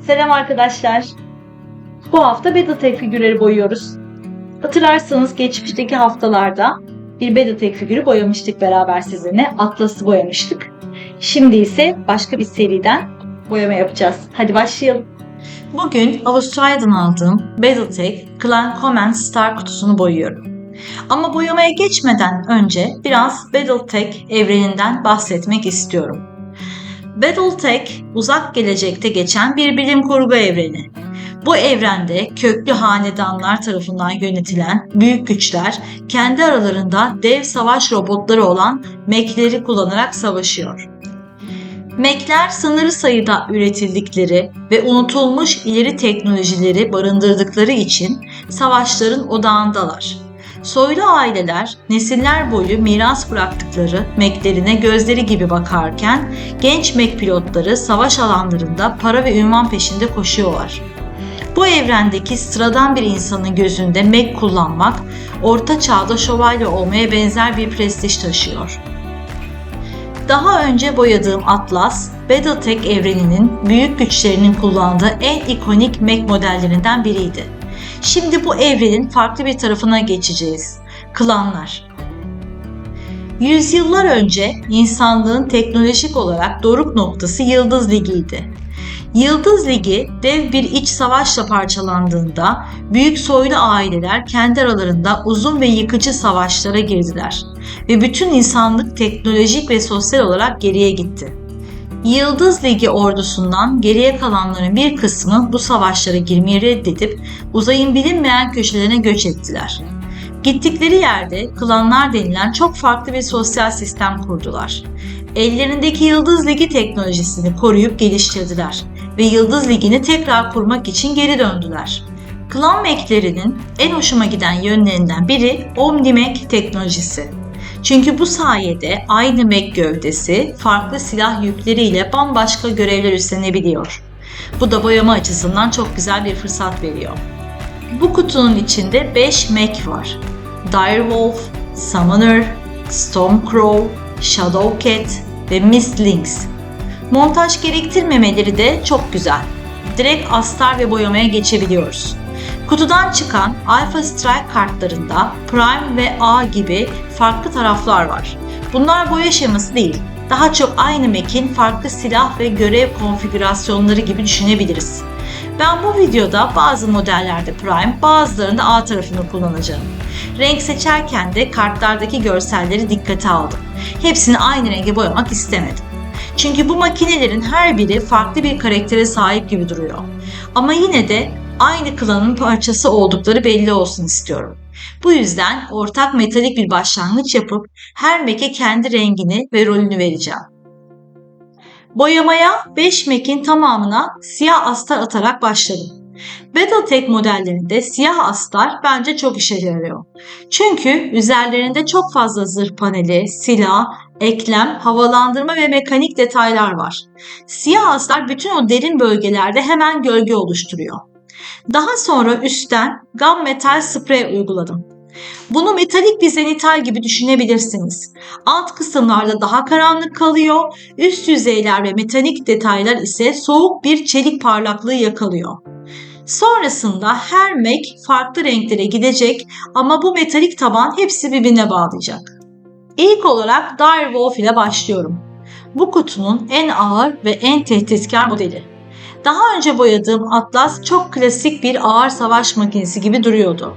Selam arkadaşlar. Bu hafta Battletech figürleri boyuyoruz. Hatırlarsanız geçmişteki haftalarda bir Battletech figürü boyamıştık beraber sizinle. Atlas'ı boyamıştık. Şimdi ise başka bir seriden boyama yapacağız. Hadi başlayalım. Bugün Avustralya'dan aldığım Battletech Clan Command Star kutusunu boyuyorum. Ama boyamaya geçmeden önce biraz Battletech evreninden bahsetmek istiyorum. Battletech, uzak gelecekte geçen bir bilim kurgu evreni. Bu evrende köklü hanedanlar tarafından yönetilen büyük güçler kendi aralarında dev savaş robotları olan mech'leri kullanarak savaşıyor. Mech'ler sınırlı sayıda üretildikleri ve unutulmuş ileri teknolojileri barındırdıkları için savaşların odağındalar. Soylu aileler nesiller boyu miras bıraktıkları mech'lerine gözleri gibi bakarken genç mech pilotları savaş alanlarında para ve ünvan peşinde koşuyorlar. Bu evrendeki sıradan bir insanın gözünde mech kullanmak, orta çağda şövalye olmaya benzer bir prestij taşıyor. Daha önce boyadığım Atlas, Battletech evreninin büyük güçlerinin kullandığı en ikonik mech modellerinden biriydi. Şimdi bu evrenin farklı bir tarafına geçeceğiz. Klanlar. Yüzyıllar önce insanlığın teknolojik olarak doruk noktası Yıldız Ligi'ydi. Yıldız Ligi dev bir iç savaşla parçalandığında büyük soylu aileler kendi aralarında uzun ve yıkıcı savaşlara girdiler ve bütün insanlık teknolojik ve sosyal olarak geriye gitti. Yıldız Ligi ordusundan geriye kalanların bir kısmı bu savaşlara girmeyi reddedip uzayın bilinmeyen köşelerine göç ettiler. Gittikleri yerde klanlar denilen çok farklı bir sosyal sistem kurdular. Ellerindeki Yıldız Ligi teknolojisini koruyup geliştirdiler ve Yıldız Ligi'ni tekrar kurmak için geri döndüler. Klan mech'lerinin en hoşuma giden yönlerinden biri Omni-Mech teknolojisi. Çünkü bu sayede aynı mech gövdesi farklı silah yükleriyle bambaşka görevler üstlenebiliyor. Bu da boyama açısından çok güzel bir fırsat veriyor. Bu kutunun içinde 5 mech var. Direwolf, Summoner, Stormcrow, Shadowcat ve Mist Lynx. Montaj gerektirmemeleri de çok güzel. Direkt astar ve boyamaya geçebiliyoruz. Kutudan çıkan Alpha Strike kartlarında Prime ve A gibi farklı taraflar var. Bunlar boya şeması değil, daha çok aynı mech'in farklı silah ve görev konfigürasyonları gibi düşünebiliriz. Ben bu videoda bazı modellerde Prime, bazılarında A tarafını kullanacağım. Renk seçerken de kartlardaki görselleri dikkate aldım. Hepsini aynı renge boyamak istemedim. Çünkü bu makinelerin her biri farklı bir karaktere sahip gibi duruyor. Ama yine de aynı klanın parçası oldukları belli olsun istiyorum. Bu yüzden ortak metalik bir başlangıç yapıp her mech'e kendi rengini ve rolünü vereceğim. Boyamaya 5 mech'in tamamına siyah astar atarak başladım. Battletech modellerinde siyah astar bence çok işe yarıyor. Çünkü üzerlerinde çok fazla zırh paneli, silah, eklem, havalandırma ve mekanik detaylar var. Siyah astar bütün o derin bölgelerde hemen gölge oluşturuyor. Daha sonra üstten gunmetal sprey uyguladım. Bunu metalik bir zenital gibi düşünebilirsiniz. Alt kısımlarda daha karanlık kalıyor, üst yüzeyler ve metalik detaylar ise soğuk bir çelik parlaklığı yakalıyor. Sonrasında her mech farklı renklere gidecek ama bu metalik taban hepsi birbirine bağlayacak. İlk olarak Direwolf ile başlıyorum. Bu kutunun en ağır ve en tehditkar modeli. Daha önce boyadığım Atlas çok klasik bir ağır savaş makinesi gibi duruyordu.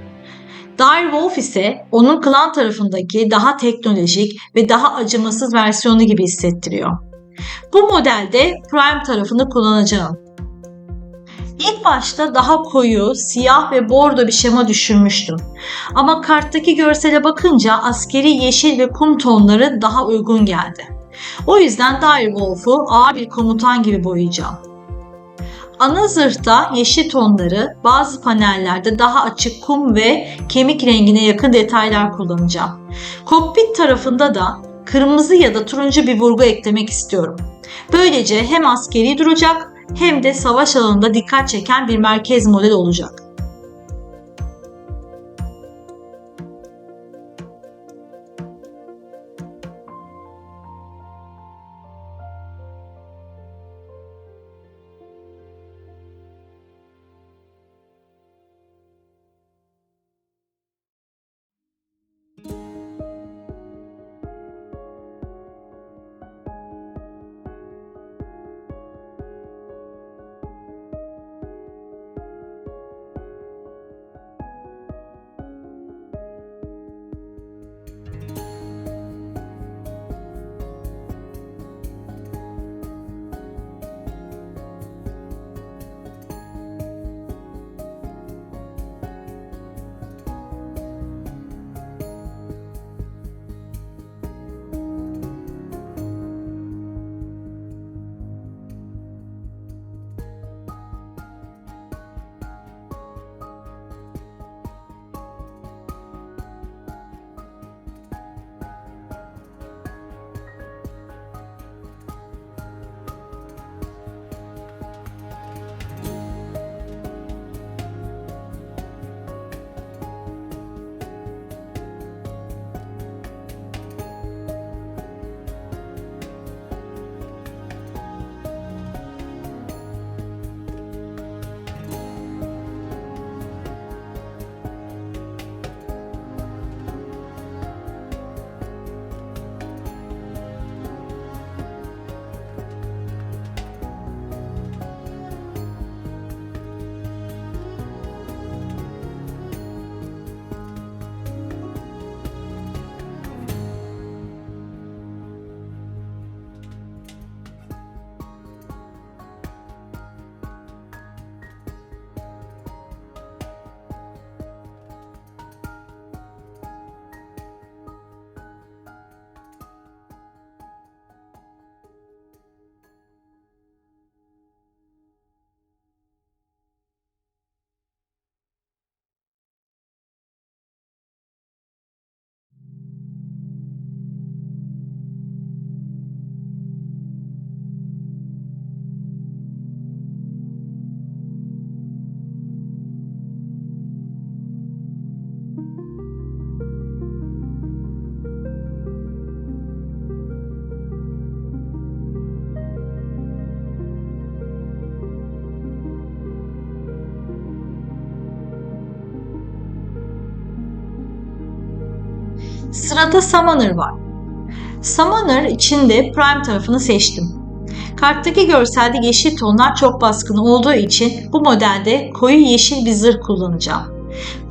Direwolf ise onun klan tarafındaki daha teknolojik ve daha acımasız versiyonu gibi hissettiriyor. Bu modelde Prime tarafını kullanacağım. İlk başta daha koyu, siyah ve bordo bir şema düşünmüştüm. Ama karttaki görsele bakınca askeri yeşil ve kum tonları daha uygun geldi. O yüzden Direwolf'u ağır bir komutan gibi boyayacağım. Ana zırhta yeşil tonları, bazı panellerde daha açık kum ve kemik rengine yakın detaylar kullanacağım. Kokpit tarafında da kırmızı ya da turuncu bir vurgu eklemek istiyorum. Böylece hem askeri duracak hem de savaş alanında dikkat çeken bir merkez model olacak. Sırada Summoner var. Summoner için de Prime tarafını seçtim. Karttaki görselde yeşil tonlar çok baskın olduğu için bu modelde koyu yeşil bir zırh kullanacağım.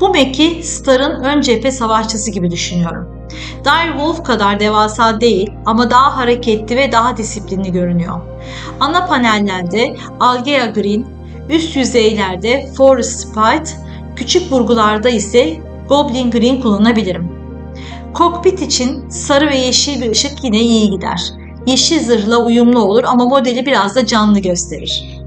Bu meki Star'ın ön cephe savaşçısı gibi düşünüyorum. Dire Wolf kadar devasa değil ama daha hareketli ve daha disiplinli görünüyor. Ana panellerde Algea Green, üst yüzeylerde Forest Spite, küçük vurgularda ise Goblin Green kullanabilirim. Kokpit için sarı ve yeşil bir ışık yine iyi gider. Yeşil zırhla uyumlu olur ama modeli biraz da canlı gösterir.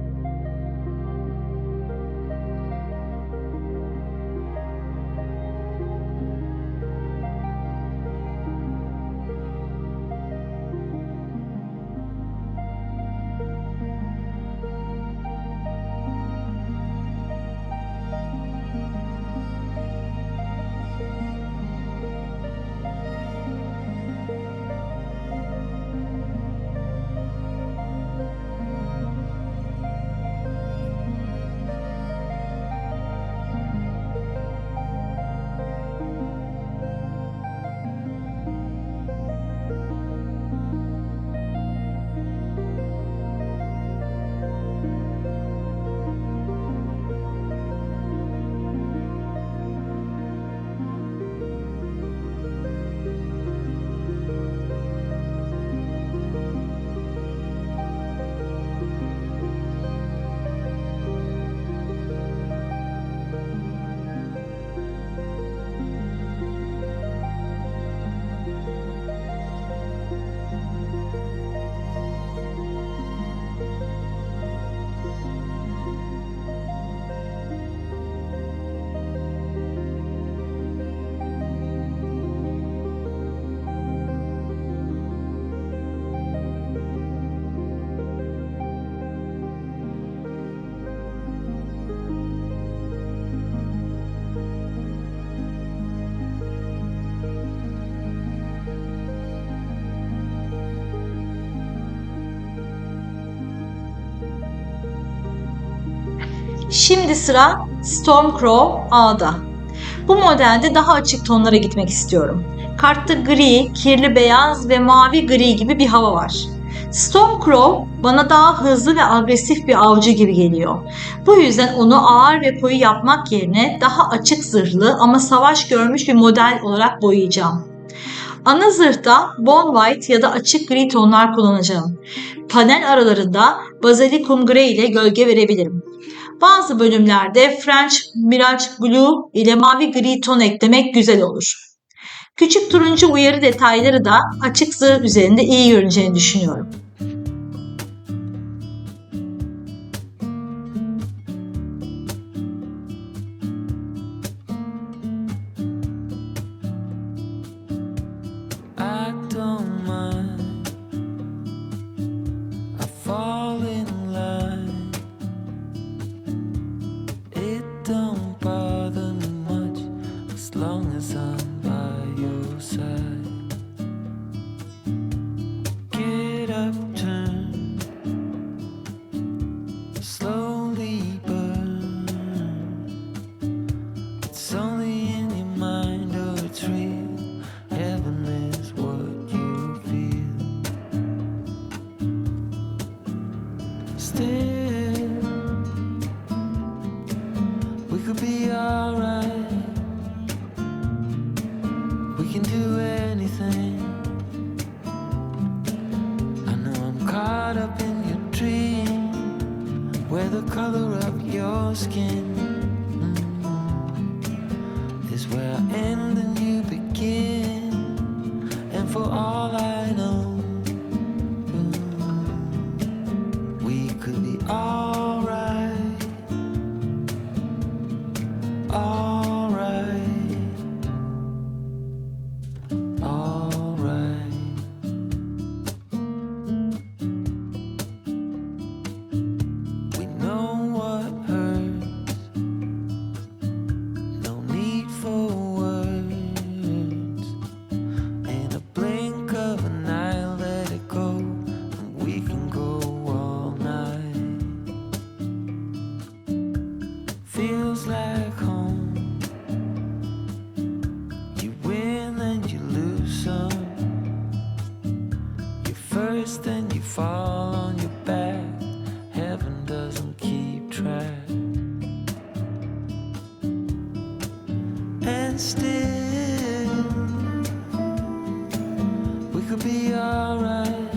Şimdi sıra Stormcrow A'da. Bu modelde daha açık tonlara gitmek istiyorum. Kartta gri, kirli beyaz ve mavi gri gibi bir hava var. Stormcrow bana daha hızlı ve agresif bir avcı gibi geliyor. Bu yüzden onu ağır ve koyu yapmak yerine daha açık zırhlı ama savaş görmüş bir model olarak boyayacağım. Ana zırhta Bone White ya da açık gri tonlar kullanacağım. Panel aralarında Basilikum Grey ile gölge verebilirim. Bazı bölümlerde French Mirage Blue ile mavi gri ton eklemek güzel olur. Küçük turuncu uyarı detayları da açık zırh üzerinde iyi görüneceğini düşünüyorum. of stand still. We could be alright.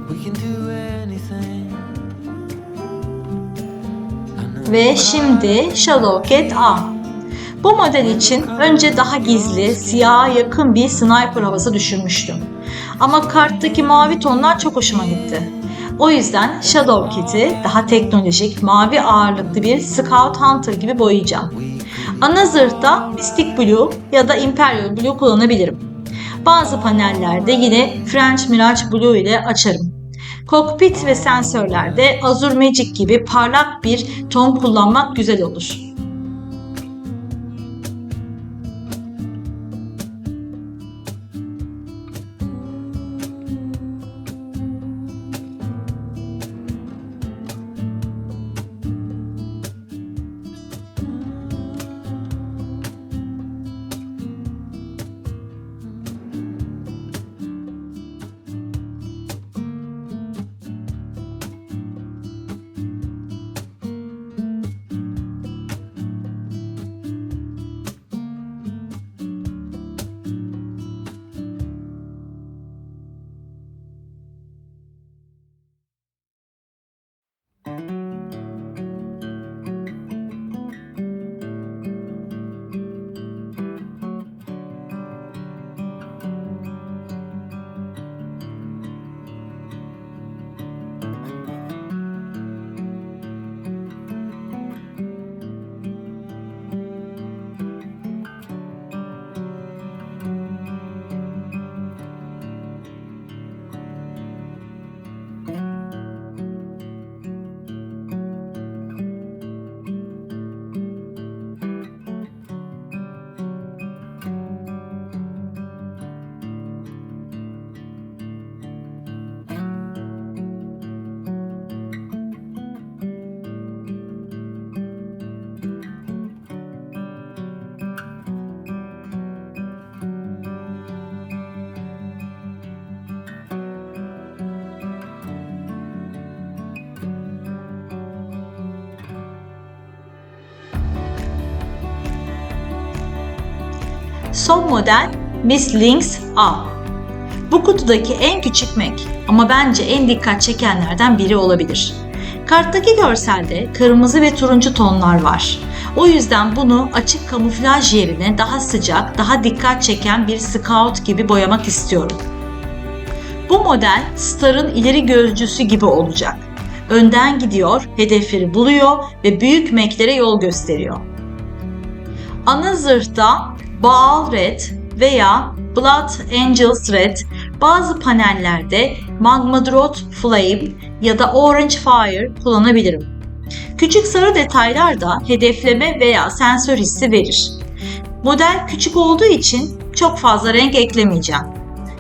We can do anything. Ve şimdi Shadowcat A. Bu model için önce daha gizli, siyaha yakın bir sniper havası düşünmüştüm. Ama karttaki mavi tonlar çok hoşuma gitti. O yüzden Shadowcat'i daha teknolojik, mavi ağırlıklı bir Scout Hunter gibi boyayacağım. Ana zırhta Mystic Blue ya da Imperial Blue kullanabilirim. Bazı panellerde yine French Mirage Blue ile açarım. Kokpit ve sensörlerde Azure Magic gibi parlak bir ton kullanmak güzel olur. Son model Miss Lynx A. Bu kutudaki en küçük Mac ama bence en dikkat çekenlerden biri olabilir. Karttaki görselde kırmızı ve turuncu tonlar var. O yüzden bunu açık kamuflaj yerine daha sıcak, daha dikkat çeken bir Scout gibi boyamak istiyorum. Bu model Star'ın ileri gözcüsü gibi olacak. Önden gidiyor, hedefleri buluyor ve büyük Mac'lere yol gösteriyor. Ana zırhta Baal Red veya Blood Angels Red, bazı panellerde Magmadrot Flame ya da Orange Fire kullanabilirim. Küçük sarı detaylar da hedefleme veya sensör hissi verir. Model küçük olduğu için çok fazla renk eklemeyeceğim.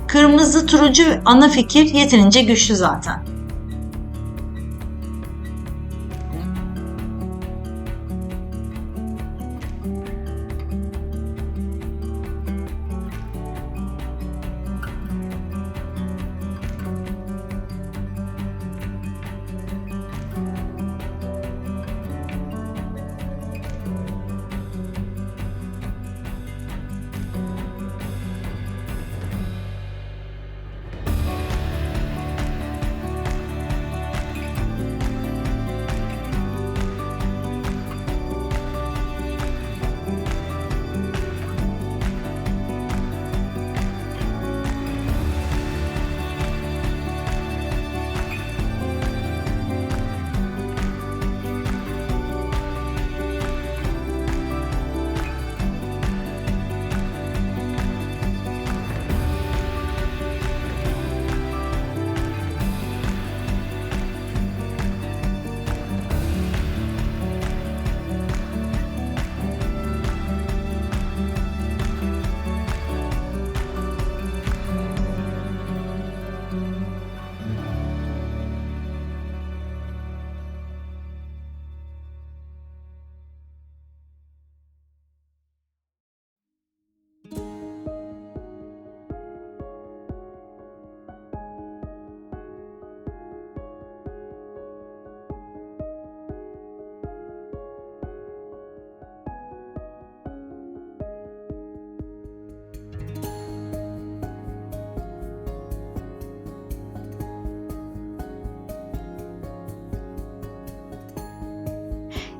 Kırmızı, turuncu ana fikir yeterince güçlü zaten.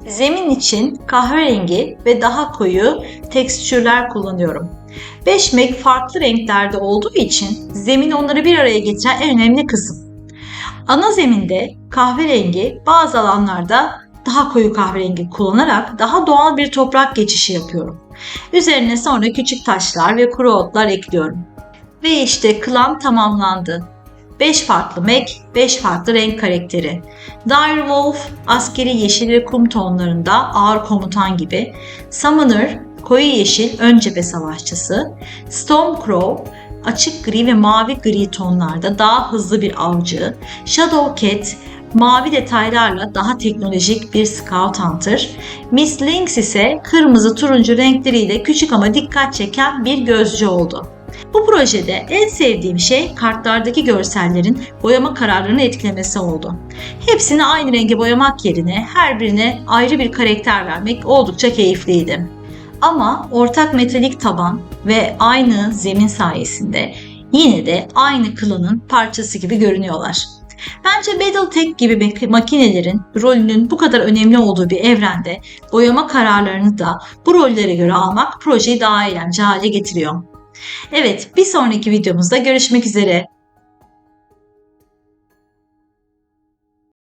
Zemin için kahverengi ve daha koyu tekstürler kullanıyorum. 5 meg farklı renklerde olduğu için zemin onları bir araya getiren en önemli kısım. Ana zeminde kahverengi, bazı alanlarda daha koyu kahverengi kullanarak daha doğal bir toprak geçişi yapıyorum. Üzerine sonra küçük taşlar ve kuru otlar ekliyorum. Ve işte klan tamamlandı. 5 farklı mek, 5 farklı renk karakteri. Direwolf, askeri yeşil ve kum tonlarında ağır komutan gibi. Summoner, koyu yeşil ön cephe savaşçısı. Stormcrow, açık gri ve mavi gri tonlarda daha hızlı bir avcı. Shadowcat, mavi detaylarla daha teknolojik bir Scout Hunter. Miss Lynx ise kırmızı turuncu renkleriyle küçük ama dikkat çeken bir gözcü oldu. Bu projede en sevdiğim şey kartlardaki görsellerin boyama kararlarını etkilemesi oldu. Hepsini aynı renge boyamak yerine her birine ayrı bir karakter vermek oldukça keyifliydi. Ama ortak metalik taban ve aynı zemin sayesinde yine de aynı klanın parçası gibi görünüyorlar. Bence Battletech gibi makinelerin rolünün bu kadar önemli olduğu bir evrende boyama kararlarını da bu rollere göre almak projeyi daha eğlenceli hale getiriyor. Evet, bir sonraki videomuzda görüşmek üzere.